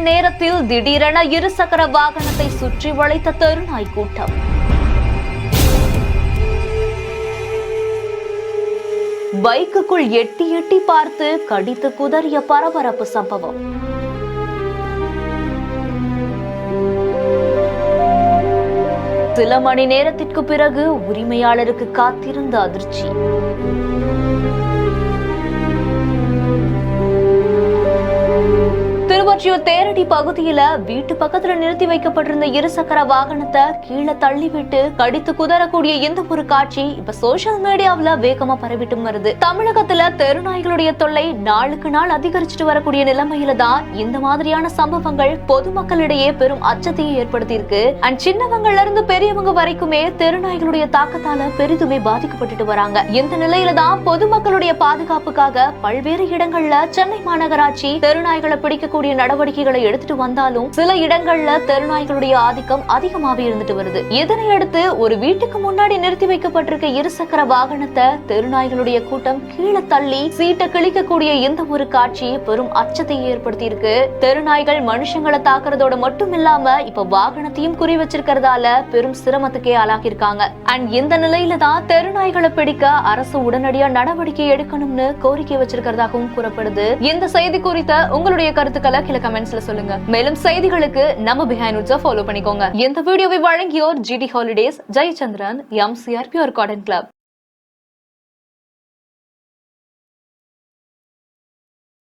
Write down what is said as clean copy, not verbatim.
நேரத்தில் திடீரென இருசக்கர வாகனத்தை சுற்றி வளைத்த தெருநாய் கூட்டம். பைக்குக்குள் எட்டி எட்டி பார்த்து கடித்து குதறிய பரபரப்பு சம்பவம். சில மணி நேரத்திற்கு பிறகு உரிமையாளருக்கு காத்திருந்த அதிர்ச்சி. திருவொற்றியூர் தேரடி பகுதியில வீட்டு பக்கத்துல நிறுத்தி வைக்கப்பட்டிருந்த இருசக்கர வாகனத்தை கீழே தள்ளிவிட்டு கடித்து குதறக்கூடிய இந்த ஒரு காட்சி இப்ப சோசியல் மீடியாவில வேகமா பரவிட்டு வருது. தமிழகத்துல தெருநாய்களுடைய தொல்லை நாளுக்கு நாள் அதிகரிச்சுட்டு வரக்கூடிய நிலைமையில தான் இந்த மாதிரியான சம்பவங்கள் பொதுமக்களிடையே பெரும் அச்சத்தையை ஏற்படுத்தி இருக்கு. அண்ட் சின்னவங்கள்ல இருந்து பெரியவங்க வரைக்குமே தெருநாய்களுடைய தாக்கத்தால பெரிதுமே பாதிக்கப்பட்டு வராங்க. இந்த நிலையில தான் பொதுமக்களுடைய பாதுகாப்புக்காக பல்வேறு இடங்கள்ல சென்னை மாநகராட்சி தெருநாய்களை பிடிக்கக்கூடிய நடவடிக்கைகளை எடுத்துட்டு வந்தாலும் சில இடங்கள்ல தெருநாய்களுடைய ஆதிக்கம் அதிகமாவே இருந்துட்டு வருது. இதனையடுத்து ஒரு வீட்டுக்கு முன்னாடி நிறுத்தி வைக்கப்பட்டிருக்க இருசக்கர வாகனத்தை தெருநாய்களுடைய கூட்டம் கீழே தள்ளி சீட்டை கிழிக்கக்கூடிய இந்த ஒரு காட்சி பெரும் அச்சத்தை ஏற்படுத்தி இருக்கு. தெருநாய்கள் மனுஷங்களை தாக்குறதோட மட்டும் இல்லாம இப்ப வாகனத்தையும் குறி வச்சிருக்கிறதால பெரும் சிரமத்துக்கே ஆளாகிருக்காங்க. அண்ட் இந்த நிலையில தான் தெருநாய்களை பிடிக்க அரசு உடனடியா நடவடிக்கை எடுக்கணும்னு கோரிக்கை வச்சிருக்கிறதாகவும் கூறப்படுது. இந்த செய்தி குறித்த உங்களுடைய கருத்துக்களை கீழே கமெண்ட்ஸ்ல சொல்லுங்க. மேலும் செய்திகளுக்கு நம்ம பிஹைண்ட் ரூட்ஸை ஃபாலோ பண்ணிக்கோங்க. இந்த வீடியோவை வழங்கியோர் GT holidays, Jayachandran, MCR pure cotton club.